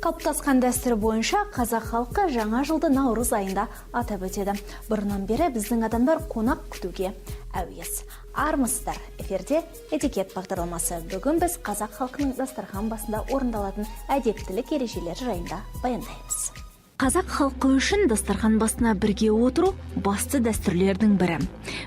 Қалыптасқан дәстүр бойынша қазақ халқы жаңа жылды наурыз айында атап өтеді. Бұрыннан бері біздің адамдар қонақ күтуге әуес. Армысыздар, эфирде этикет бағдарламасы. Бүгін біз қазақ халқының дастархан басында орындалатын әдептілік ережелері жайында баяндаймыз. Қазақ халқы үшін дастархан басына бірге отыру басты дәстүрлердің бірі.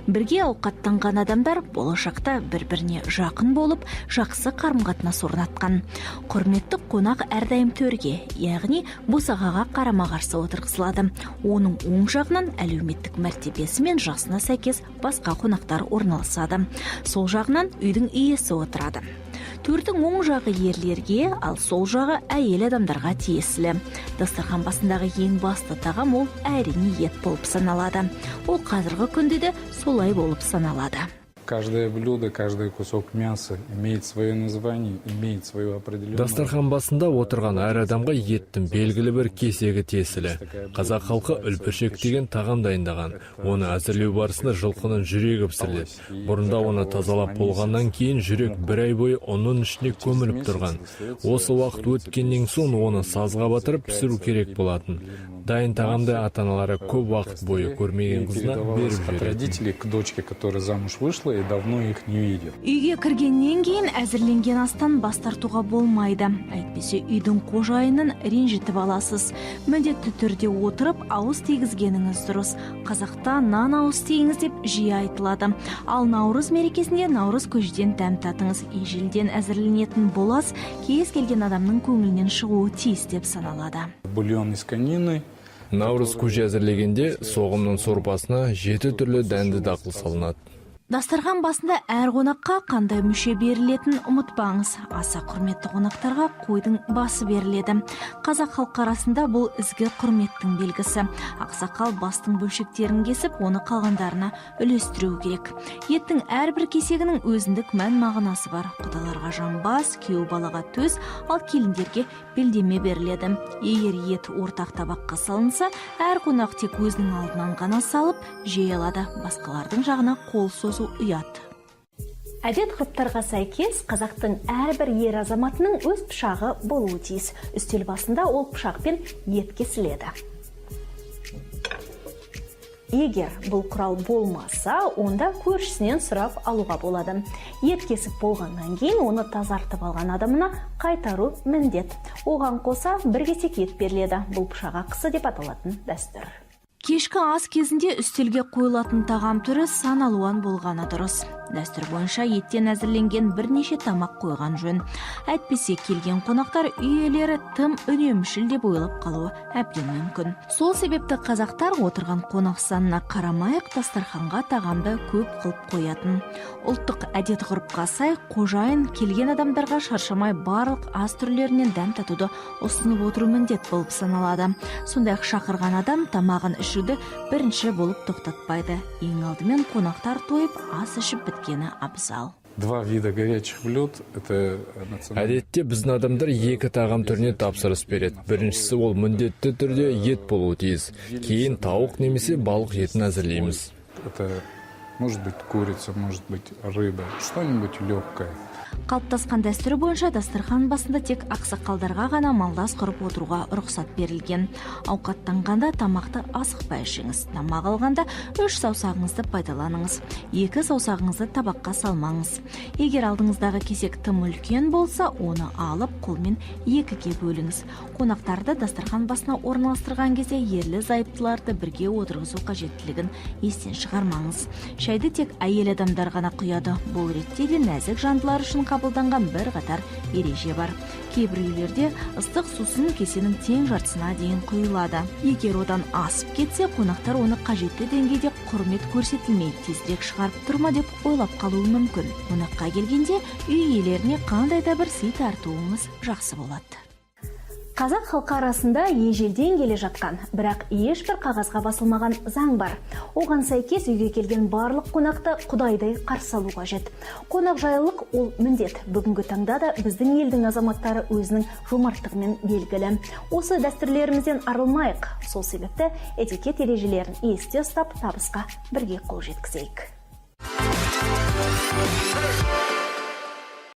Бірге ауқаттанған адамдар болашақта бір-біріне жақын болып, жақсы қарым-қатынас орнатқан. Құрметті қонақ әрдайым төрге, яғни босағаға қарама-қарсы отырғызылады. Оның оң жағынан әлеуметтік мәртебесі мен жасына сәйкес басқа қонақтар орналасады. Сол жағынан үйдің иесі отырады. Төрдің оң жағы ерлерге, ал сол жағы әйел адамдарға тиесілі. Дастархан басындағы ең басты тағам ол әрине ет болып саналады. Ол қазіргі күнде де солай болып саналады. Каждое блюдо, каждый кусок мяса имеет свое название, имеет свое определенное. Дастархан басында отырған әр адамға еттің белгілі бір кесегі тиесілі. Қазақ халқы үлпіршек деген тағам дайындаған. Оны әзірлеу барысында жылқының жүрегі пісіріледі. Бұрында оны тазалап болғаннан кейін жүрек бір ай бойы оның ішіне көміліп тұрған. Осы уақыт өткеннен соң оны сазға батырып пісіру керек болатын. Дайын тағамды ата-аналары көп уақыт бойы көрмеген қызына беріп жүреді. Родители к дочке, которая замуж вышла, и давно их не видят. Үйге кіргеннен кейін әзірленген астан бас тартуға болмайды. Әйтпесе үйдің қожайынын ренжітіп аласыз. Міндетті түрде отырып ауыз тигізгеніңіз дұрыс. Қазақта нан ауыз тигіңіз деп жиі айтылады. Ал наурыз мерекесінде наурыз көжеден дәм татыңыз. Ежелден әзірленетін болас кез келген адамның көңілінен шығуы тиіс деп саналады. Бульон из конины. Наурыз көже әзірлегенде соғымның сорпасына 7 түрлі дәнді дақыл салынады. Дастархан басында әр қонаққа қандай мүше берілетін ұмытпаңыз. Аса құрметті қонақтарға қойдың басы беріледі. Қазақ халқы арасында бұл ізгі құрметтің белгісі. Ақсақал бастың бөлшектерін кесіп, оны қалғандарына үлестіру керек. Еттің әрбір кесегінің өзіндік мән мағынасы бар. Құдаларға жамбас, күйеу балаға төс, ал келіндерге белдеме беріледі. Егер ет ортақ табаққа салынса, әр қонақ тек өзінің алдынан ғана салып, жей алады. Басқалардың жағына қол созу ұят. Әдет ғұрыптарға сәйкес қазақтың әрбір ер азаматының өз пышағы болуы тиіс. Үстел басында ол пышақпен ет кесіледі. Егер бұл құрал болмаса, онда көршісінен сұрап алуға болады. Ет кесіп болғаннан кейін оны тазартып алған адамына қайтару міндет. Оған қоса бір кесек ет беріледі. Бұл пышақ ақысы деп аталатын дәстүр. Кешкі ас кезінде үстелге қойылатын тағам түрі сан алуан болғаны дұрыс. Дәстүр бойынша еттен әзірленген бірнеше тамақ қойған жөн. Әйтпесе келген қонақтар үй иелері тым үнемшіл деп ойлап қалуы әбден мүмкін. Сол себепті қазақтар отырған қонақ санына қарамайық дастарханға тағамды көп қылып қоятын. Ұлттық әдет ғұрыпқа сай қожайын келген адамдарға шаршамай барлық ас түрлерінен дәм татуды ұсынып отыру міндет болып саналады. Сондай-ақ шақырған адам тамағын ішуді бірінші болып тоқтатпайды. Ең алдымен қонақтар тойып ас ішіп біткені абзал. Два вида горячих блюд. Әдетте біздің адамдар екі тағам түріне тапсырыс береді. Біріншісі ол міндетті түрде ет болуы тиіс. Кейін тауық немесе балық етін әзірлейміз. Это может быть курица, может быть рыба, что-нибудь легкое. Қалыптасқан дәстүрі бойынша дастархан басында тек ақсақалдарға ғана малдас құрып отыруға рұқсат берілген. Ауқаттанғанда тамақты асықпай ішіңіз. Тамақ алғанда 3 саусағыңызды пайдаланыңыз. 2 саусағыңызды табаққа салмаңыз. Егер алдыңыздағы кесек тым үлкен болса, оны алып қолмен 2-ге бөліңіз. Қонақтарды дастархан басына орналастырған кезде ерлі зайыптыларды бірге отырғызу қажеттілігін естен шығармаңыз. Шайды тек әйел адамдар ғана құяды. Бұл ретте де нәзік жандылар үшін қабылданған бір қатар ереже бар. Кейбір үйлерде ыстық сусын кесенің тең жартысына дейін құйылады. Егер одан асып кетсе, қонақтар оны қажетті деңгейде құрмет көрсетілмей, тезірек шығарып тұрма деп ойлап қалуы мүмкін. Қонаққа келгенде үй иелеріне қандай да бір сый тартуыңыз жақсы болады. Қазақ халқы арасында ежелден келе жатқан, бірақ ешбір қағазға басылмаған заң бар. Оған сәйкес үйге келген барлық қонақты құдайдай қарсы алу қажет. Қонақжайлылық ол міндет. Бүгінгі таңда да біздің елдің азаматтары өзінің жомарттығымен белгілі. Осы дәстүрлерімізден арылмайық. Сол себепті этикет ережелерін есте ұстап, табысқа бірге қол жеткізейік.